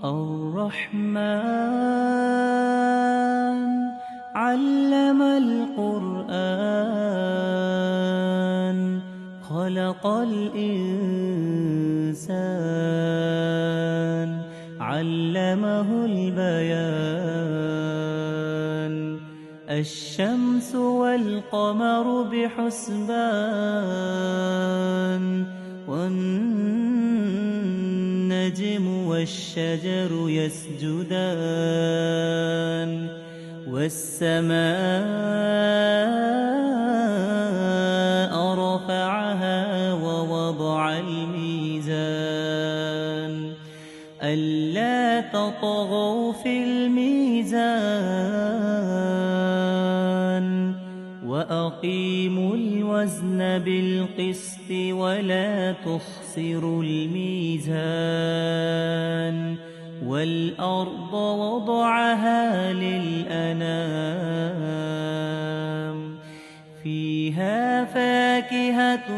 الرحمن علم القرآن خلق الإنسان علمه البيان الشمس والقمر بحسبان والنجم والشجر يسجدان والسماء رفعها ووضع الميزان ألا تطغوا في الميزان وأقيموا الوزن بالقسط ولا تخسروا الميزان والأرض وضعها للأنام فيها فاكهة